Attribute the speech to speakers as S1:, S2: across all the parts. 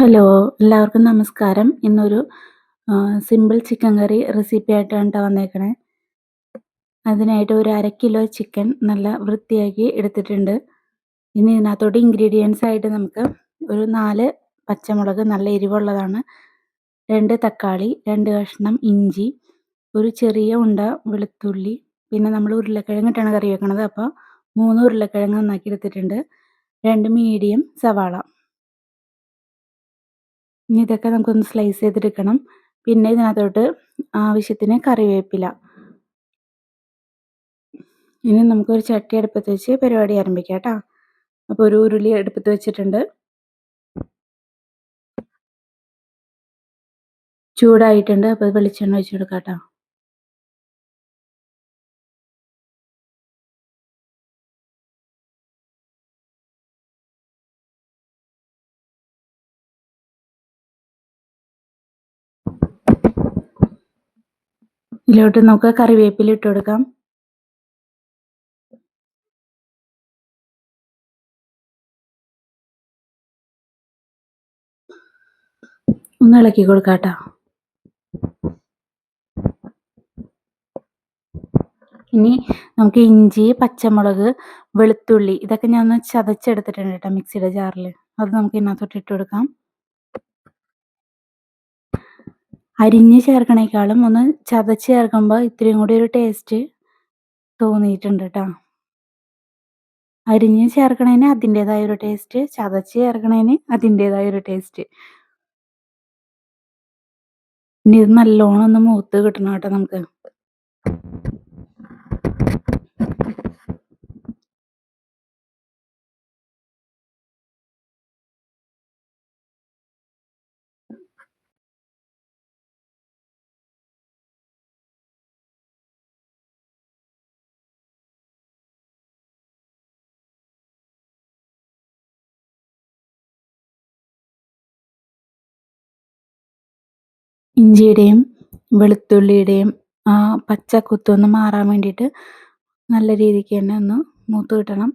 S1: Hello! എല്ലാവർക്കും നമസ്കാരം. ഇന്നൊരു സിമ്പിൾ ചിക്കൻ കറി റെസിപ്പി ആയിട്ടാണ് ട്ടോ വന്നേക്കണേ. അതിനായിട്ട് ഒരു 1/2 കിലോ ചിക്കൻ നല്ല വൃത്തിയാക്കി എടുത്തിട്ടുണ്ട്. ഇനി ഇതിനകത്തോട്ട് ഇൻഗ്രീഡിയൻസ് ആയിട്ട് നമുക്ക് ഒരു 4 പച്ചമുളക് നല്ല എരിവുള്ളതാണ്, 2 തക്കാളി, 2 കഷ്ണം ഇഞ്ചി, ഒരു ചെറിയ ഉണ്ട വെളുത്തുള്ളി, പിന്നെ നമ്മൾ ഉരുളക്കിഴങ്ങിട്ടാണ് കറി വെക്കണത്. അപ്പോൾ 3 ഉരുളക്കിഴങ്ങ് നന്നാക്കി എടുത്തിട്ടുണ്ട്, 2 മീഡിയം സവാള. ഇനി ഇതൊക്കെ നമുക്കൊന്ന് സ്ലൈസ് ചെയ്തെടുക്കണം. പിന്നെ ഇതിനകത്തോട്ട് ആവശ്യത്തിന് കറിവേപ്പില. ഇനി നമുക്കൊരു ചട്ടി അടുപ്പത്ത് വെച്ച് പരിപാടി ആരംഭിക്കാം ട്ടോ. അപ്പോൾ ഒരു ഉരുളി അടുപ്പത്ത് വെച്ചിട്ടുണ്ട്. ചൂടായിട്ടുണ്ട്. അപ്പോൾ വെളിച്ചെണ്ണ ഒഴിച്ച് കൊടുക്കാം ട്ടോ. ഇതിലോട്ട് നമുക്ക് കറിവേപ്പില ഇട്ട് കൊടുക്കാം. ഒന്ന് ഇളക്കി കൊടുക്കാം ട്ടോ. ഇനി നമുക്ക് ഇഞ്ചി, പച്ചമുളക്, വെളുത്തുള്ളി ഇതൊക്കെ ഞാൻ ഒന്ന് ചതച്ചെടുത്തിട്ടുണ്ട് ട്ടോ മിക്സിയുടെ ജാറിൽ. അത് നമുക്ക് ഇതിനകത്തോട്ട് ഇട്ട് കൊടുക്കാം. അരിഞ്ഞ് ചേർക്കണേക്കാളും ഒന്ന് ചതച്ച് ചേർക്കുമ്പോൾ ഇത്തിരിയും കൂടി ഒരു ടേസ്റ്റ് തോന്നിയിട്ടുണ്ട് ട്ടോ. അരിഞ്ഞ് ചേർക്കണേന് അതിൻ്റേതായ ഒരു ടേസ്റ്റ്, ചതച്ച് ചേർക്കണേന് അതിൻ്റേതായ ഒരു ടേസ്റ്റ്. ഇനി ഇത് നല്ലോണം ഒന്ന് മൂത്ത് കിട്ടണം കേട്ടോ നമുക്ക്. ഇഞ്ചിയുടെയും വെളുത്തുള്ളിയുടെയും ആ പച്ച കുത്തൊന്ന് മാറാൻ വേണ്ടിയിട്ട് നല്ല രീതിക്ക് തന്നെ ഒന്ന് മൂത്ത് കിട്ടണം.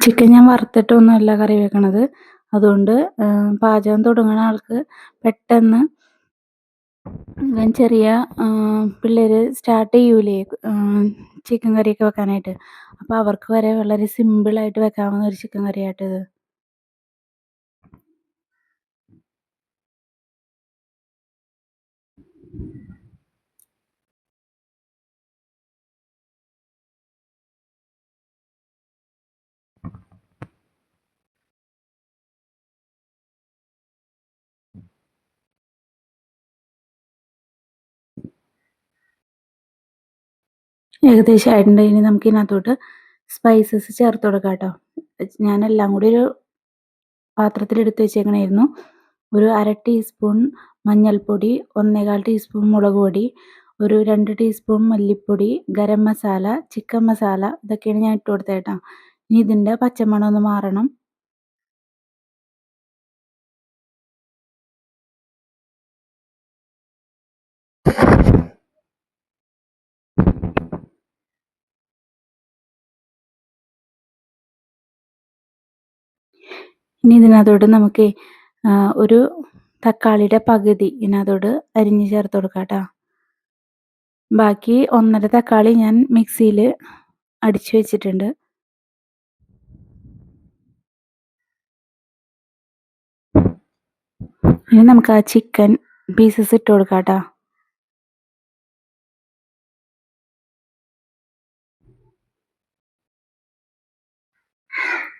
S1: ചിക്കൻ ഞാൻ വറുത്തിട്ടൊന്നുമല്ല കറി വെക്കണത്. അതുകൊണ്ട് പാചകം തുടങ്ങുന്ന ആൾക്ക് പെട്ടെന്ന് ചെറിയ പിള്ളേർ സ്റ്റാർട്ട് ചെയ്യൂലേ ചിക്കൻ കറിയൊക്കെ വെക്കാനായിട്ട്. അപ്പോൾ അവർക്ക് വരെ വളരെ സിമ്പിളായിട്ട് വെക്കാവുന്ന ഒരു ചിക്കൻ കറിയായിട്ടിത്. ഏകദേശം ആയിട്ടുണ്ട്. ഇനി നമുക്ക് ഇതിനകത്തോട്ട് സ്പൈസസ് ചേർത്ത് കൊടുക്കാം കേട്ടോ. ഞാനെല്ലാം കൂടി ഒരു പാത്രത്തിലെടുത്ത് വെച്ചേക്കണായിരുന്നു. ഒരു 1/2 ടീസ്പൂൺ മഞ്ഞൾപ്പൊടി, 1/4 ടീസ്പൂൺ മുളക് പൊടി, ഒരു 2 ടീസ്പൂൺ മല്ലിപ്പൊടി, ഗരം മസാല, ചിക്കൻ മസാല ഇതൊക്കെയാണ് ഞാൻ ഇട്ട് കൊടുത്തത് കേട്ടോ. ഇനി ഇതിൻ്റെ പച്ചമണം ഒന്ന് മാറണം. ഇനി ഇതിനകത്തോട്ട് നമുക്ക് ഒരു തക്കാളിയുടെ പകുതി ഇതിനകത്തോട്ട് അരിഞ്ഞ് ചേർത്ത് കൊടുക്കാം കേട്ടോ. ബാക്കി 1.5 തക്കാളി ഞാൻ മിക്സിയിൽ അടിച്ച് വെച്ചിട്ടുണ്ട്. ഇനി നമുക്ക് ആ ചിക്കൻ പീസസ് ഇട്ട് കൊടുക്കാം കേട്ടോ.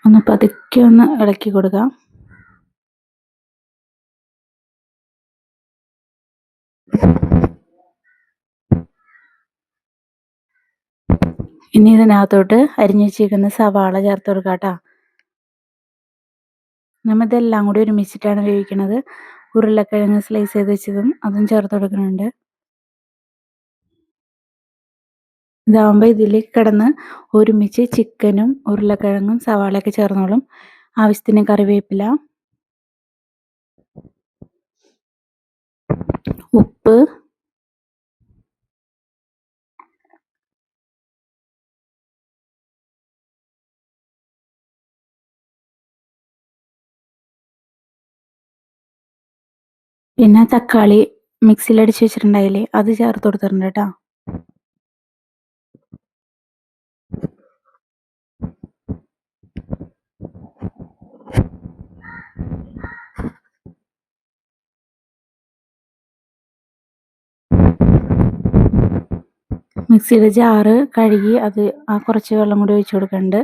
S1: ഒന്ന് പതുക്കെ ഒന്ന് ഇളക്കി കൊടുക്കാം. ഇനി ഇതിനകത്തോട്ട് അരിഞ്ഞ് വെച്ചിരിക്കുന്ന സവാള ചേർത്ത് കൊടുക്കാം കേട്ടോ. നമ്മൾ ഇതെല്ലാം കൂടി ഒരുമിച്ചിട്ടാണ് വേവിക്കുന്നത്. ഉരുളക്കിഴങ്ങ് സ്ലൈസ് ചെയ്ത് വെച്ചതും അതും ചേർത്ത് കൊടുക്കുന്നുണ്ട്. ഇതാകുമ്പോൾ ഇതിൽ കിടന്ന് ഒരുമിച്ച് ചിക്കനും ഉരുളക്കിഴങ്ങും സവാളയൊക്കെ ചേർന്നോളും. ആവശ്യത്തിന് കറിവേപ്പില, ഉപ്പ്, പിന്നെ തക്കാളി മിക്സിയിലടിച്ച് വെച്ചിട്ടുണ്ടായില്ലേ അത് ചേർത്ത് കൊടുത്തിട്ടുണ്ട് കേട്ടോ. മിക്സിയുടെ ജാറ് കഴുകി അത് കുറച്ച് വെള്ളം കൂടി ഒഴിച്ചു കൊടുക്കുന്നുണ്ട്.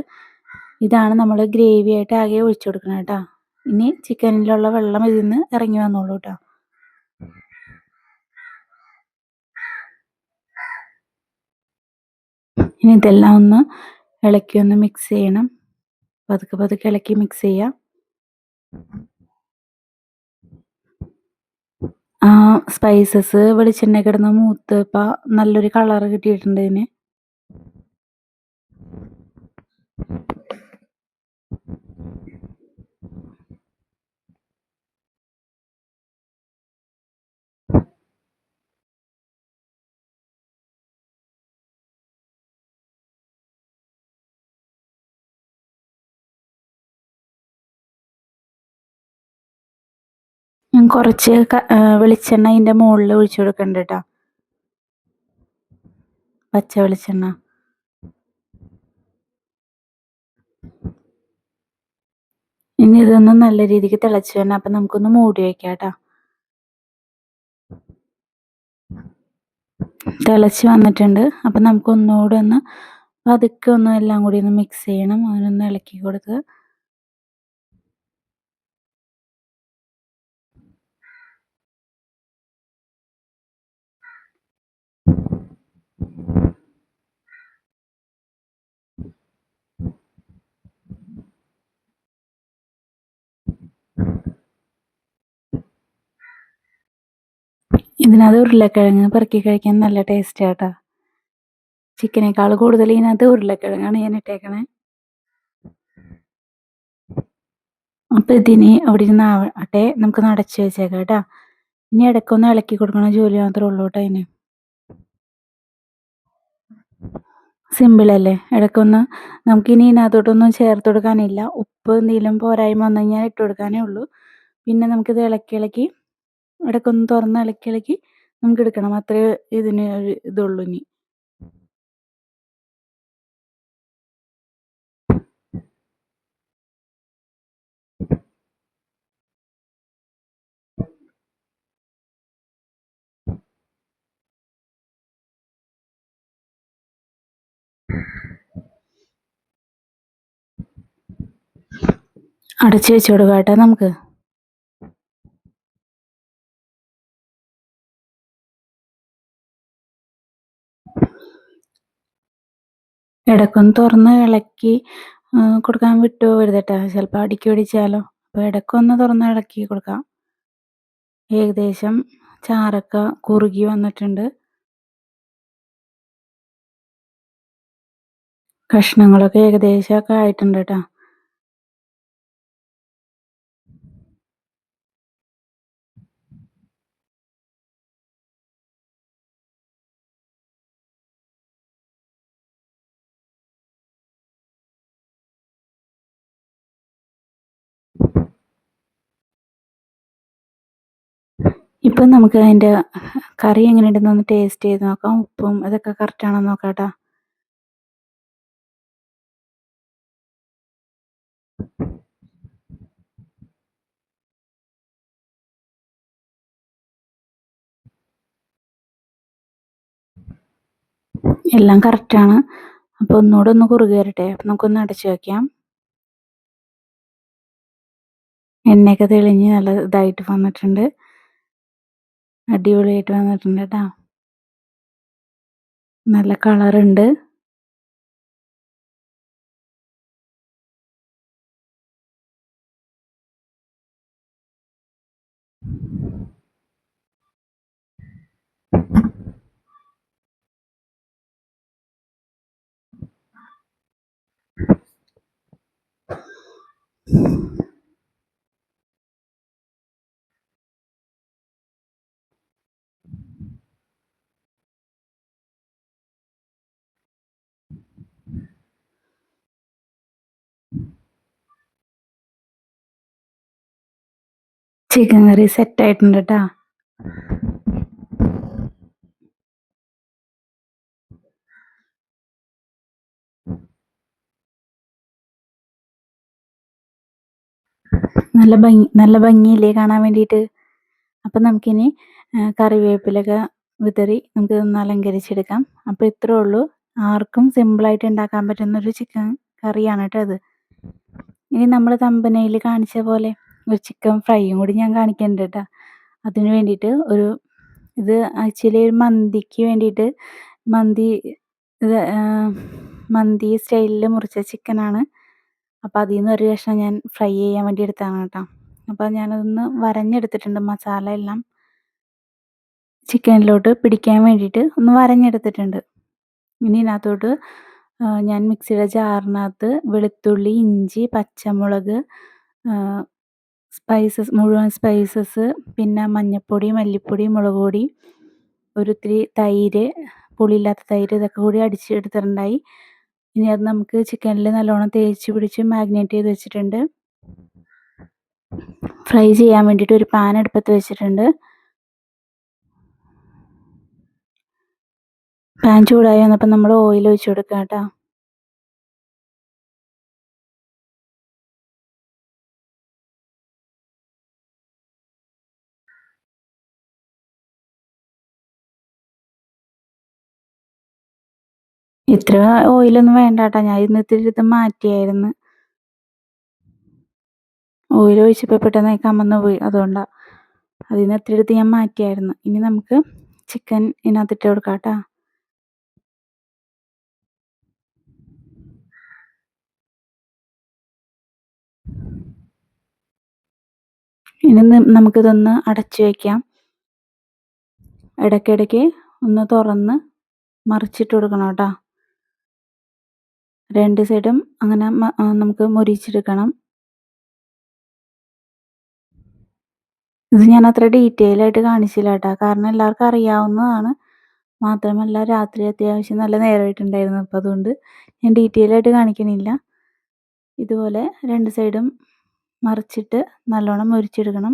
S1: ഇതാണ് നമ്മൾ ഗ്രേവി ആയിട്ട് ആകെ ഒഴിച്ചു കൊടുക്കണം കേട്ടോ. ഇനി ചിക്കനിലുള്ള വെള്ളം ഇതിൽ നിന്ന് ഇറങ്ങി വന്നോളൂ കേട്ടോ. ഇനി ഇതെല്ലാം ഒന്ന് ഇളക്കി ഒന്ന് മിക്സ് ചെയ്യണം. പതുക്കെ പതുക്കെ ഇളക്കി മിക്സ് ചെയ്യാം. സ്പൈസസ് വെളിച്ചെണ്ണ കിടന്ന് മൂത്ത് ഇപ്പം നല്ലൊരു കളർ കിട്ടിയിട്ടുണ്ട് ഇതിന്. ഞാൻ കുറച്ച് വെളിച്ചെണ്ണ അതിൻ്റെ മുകളിൽ ഒഴിച്ചു കൊടുക്കുന്നുണ്ട് കേട്ടോ. പച്ച വെളിച്ചെണ്ണ. ഇനി ഇതൊന്ന് നല്ല രീതിക്ക് തിളച്ച് വരണം. അപ്പം നമുക്കൊന്ന് മൂടി വയ്ക്കാം കേട്ടോ. തിളച്ച് വന്നിട്ടുണ്ട്. അപ്പം നമുക്ക് ഒന്നുകൂടെ ഒന്ന് പതുക്കെ ഒന്ന് എല്ലാം കൂടി ഒന്ന് മിക്സ് ചെയ്യണം. അതിനൊന്ന് ഇളക്കി കൊടുത്ത് ഇതിനകത്ത് ഉരുളക്കിഴങ്ങ് പെറുക്കി കഴിക്കാൻ നല്ല ടേസ്റ്റ് കേട്ടോ. ചിക്കനേക്കാൾ കൂടുതൽ ഇതിനകത്ത് ഉരുളക്കിഴങ്ങാണ് ഞാൻ ഇട്ടേക്കണേ. അപ്പം ഇതിന് അവിടെ ഇരുന്ന് ആവട്ടെ, നമുക്ക് അടച്ച് വെച്ചേക്കാം കേട്ടോ. ഇനി ഇടയ്ക്കൊന്ന് ഇളക്കി കൊടുക്കണ ജോലി മാത്രമേ ഉള്ളൂ കേട്ടോ അതിന്. സിമ്പിളല്ലേ. ഇടയ്ക്കൊന്ന് നമുക്കിനി ഇതിനകത്തോട്ടൊന്നും ചേർത്ത് കൊടുക്കാനില്ല. ഉപ്പ് എന്തെങ്കിലും പോരായ്മ വന്നു കഴിഞ്ഞാൽ ഇട്ട് കൊടുക്കാനേ ഉള്ളൂ. പിന്നെ നമുക്കിത് ഇളക്കി ഇളക്കി ഇടയ്ക്കൊന്ന് തുറന്ന് ഇളക്കി ഇളക്കി നമുക്ക് എടുക്കണം. അത്രേ ഇതിന് ഒരു ഇതുള്ളൂ. ഇനി അടച്ച് വെച്ച് കൊടുക്കാം കേട്ടോ നമുക്ക്. ഇടയ്ക്കൊന്ന് തുറന്ന് ഇളക്കി കൊടുക്കാൻ വിട്ടു പോകരുത് കേട്ടോ. ചിലപ്പോൾ അടിക്ക് പിടിച്ചാലോ. അപ്പോൾ ഇടയ്ക്കൊന്ന് തുറന്ന് ഇളക്കി കൊടുക്കാം. ഏകദേശം ചാറൊക്കെ കുറുകി വന്നിട്ടുണ്ട്. കഷ്ണങ്ങളൊക്കെ ഏകദേശമൊക്കെ ആയിട്ടുണ്ട് കേട്ടോ. ഇപ്പം നമുക്ക് അതിൻ്റെ കറി എങ്ങനെയുണ്ടെന്നൊന്ന് ടേസ്റ്റ് ചെയ്ത് നോക്കാം. ഉപ്പും ഇതൊക്കെ കറക്റ്റാണോ നോക്കാം കേട്ടോ. എല്ലാം കറക്റ്റാണ്. അപ്പോൾ ഒന്നുകൂടെ ഒന്ന് കുറുകി വരട്ടെ. അപ്പം നമുക്കൊന്ന് അടച്ച് വയ്ക്കാം. എണ്ണയൊക്കെ തെളിഞ്ഞ് നല്ല ഇതായിട്ട് വന്നിട്ടുണ്ട്. അടിപൊളിയായിട്ട് വന്നിട്ടുണ്ട് കേട്ടോ. നല്ല കളറുണ്ട്. ചിക്കൻ കറി സെറ്റായിട്ടുണ്ട് കേട്ടോ. നല്ല ഭംഗിയില്ലേ കാണാൻ വേണ്ടിയിട്ട്. അപ്പം നമുക്കിനി കറിവേപ്പിലൊക്കെ വിതറി നമുക്കിതൊന്ന് അലങ്കരിച്ചെടുക്കാം. അപ്പോൾ ഇത്രേ ഉള്ളൂ. ആർക്കും സിമ്പിളായിട്ട് ഉണ്ടാക്കാൻ പറ്റുന്നൊരു ചിക്കൻ കറിയാണ് കേട്ടോ അത്. ഇനി നമ്മൾ തമ്പനയിൽ കാണിച്ച പോലെ ഒരു ചിക്കൻ ഫ്രൈയും കൂടി ഞാൻ കാണിക്കുന്നുണ്ട് കേട്ടോ. അതിന് വേണ്ടിയിട്ട് ഇത് ആക്ച്വലി ഒരു മന്തിക്ക് വേണ്ടിയിട്ട് ഇത് മന്തി സ്റ്റൈലിൽ മുറിച്ച ചിക്കനാണ്. അപ്പോൾ അതിൽ നിന്ന് ഒരു കഷ്ണം ഞാൻ ഫ്രൈ ചെയ്യാൻ വേണ്ടി എടുത്തതാണ് കേട്ടോ. അപ്പോൾ ഞാനതൊന്ന് വരഞ്ഞെടുത്തിട്ടുണ്ട്. മസാല എല്ലാം ചിക്കനിലോട്ട് പിടിക്കാൻ വേണ്ടിയിട്ട് ഒന്ന് വരഞ്ഞെടുത്തിട്ടുണ്ട്. ഇനി ഇതിനകത്തോട്ട് ഞാൻ മിക്സിയുടെ ജാറിനകത്ത് വെളുത്തുള്ളി, ഇഞ്ചി, പച്ചമുളക്, മുഴുവൻ സ്പൈസസ്, പിന്നെ മഞ്ഞൾപ്പൊടി, മല്ലിപ്പൊടി, മുളക് പൊടി, ഒരിത്തിരി തൈര്, പുളിയില്ലാത്ത തൈര്, ഇതൊക്കെ കൂടി അടിച്ചെടുത്തിട്ടുണ്ടായി. ഇനി അത് നമുക്ക് ചിക്കനിൽ നല്ലോണം തേച്ച് പിടിച്ച് മാഗ്നേറ്റ് ചെയ്ത് വെച്ചിട്ടുണ്ട്. ഫ്രൈ ചെയ്യാൻ വേണ്ടിയിട്ട് ഒരു പാൻ അടുപ്പത്ത് വെച്ചിട്ടുണ്ട്. പാൻ ചൂടായി വന്നപ്പോൾ നമ്മൾ ഓയിൽ ഒഴിച്ച് കൊടുക്കുക കേട്ടോ. ഇത്ര ഓയിലൊന്നും വേണ്ട കേട്ടോ. ഞാൻ ഇന്നത്തിരി ഇത് മാറ്റിയായിരുന്നു. ഓയിൽ ഒഴിച്ചപ്പോൾ പെട്ടെന്ന് കമന്ന് പോയി, അതുകൊണ്ടാണ്. അതിൽ നിന്ന് ഇത്തിരി എടുത്ത് ഞാൻ മാറ്റിയായിരുന്നു. ഇനി നമുക്ക് ചിക്കൻ ഇതിനകത്തിട്ട് കൊടുക്കാം കേട്ടോ. ഇനി നമുക്കിതൊന്ന് അടച്ചു വയ്ക്കാം. ഇടയ്ക്കിടയ്ക്ക് ഒന്ന് തുറന്ന് മറിച്ചിട്ട് കൊടുക്കണം കേട്ടോ. രണ്ട് സൈഡും അങ്ങനെ നമുക്ക് മൊരിച്ചെടുക്കണം. ഇത് ഞാൻ അത്ര ഡീറ്റെയിൽ ആയിട്ട് കാണിച്ചില്ല കേട്ടോ. കാരണം എല്ലാവർക്കും അറിയാവുന്നതാണ്. മാത്രമല്ല രാത്രി അത്യാവശ്യം നല്ല നേരമായിട്ടുണ്ടായിരുന്നു. അപ്പോൾ അതുകൊണ്ട് ഞാൻ ഡീറ്റെയിൽ ആയിട്ട് കാണിക്കണില്ല. ഇതുപോലെ രണ്ട് സൈഡും മറിച്ചിട്ട് നല്ലോണം മൊരിച്ചെടുക്കണം.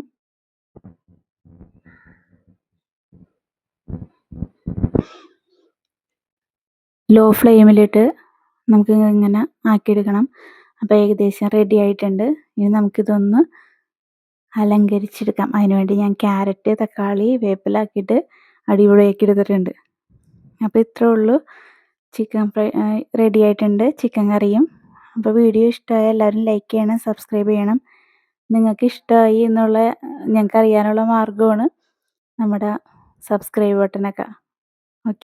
S1: ലോ ഫ്ലെയിമിലിട്ട് നമുക്ക് ഇങ്ങനെ ആക്കിയെടുക്കണം. അപ്പോൾ ഏകദേശം റെഡി ആയിട്ടുണ്ട്. ഇനി നമുക്കിതൊന്ന് അലങ്കരിച്ചെടുക്കാം. അതിനുവേണ്ടി ഞാൻ ക്യാരറ്റ്, തക്കാളി, വേപ്പിലാക്കിയിട്ട് അടിപൊളിയാക്കി എടുത്തിട്ടുണ്ട്. അപ്പോൾ ഇത്രേ ഉള്ളൂ. ചിക്കൻ ഫ്രൈ റെഡി ആയിട്ടുണ്ട്, ചിക്കൻ കറിയും. അപ്പോൾ വീഡിയോ ഇഷ്ടമായ എല്ലാവരും ലൈക്ക് ചെയ്യണം, സബ്സ്ക്രൈബ് ചെയ്യണം. നിങ്ങൾക്ക് ഇഷ്ടമായി എന്നുള്ള ഞങ്ങൾക്ക് അറിയാനുള്ള മാർഗ്ഗമാണ് നമ്മുടെ സബ്സ്ക്രൈബ് ബട്ടനൊക്കെ.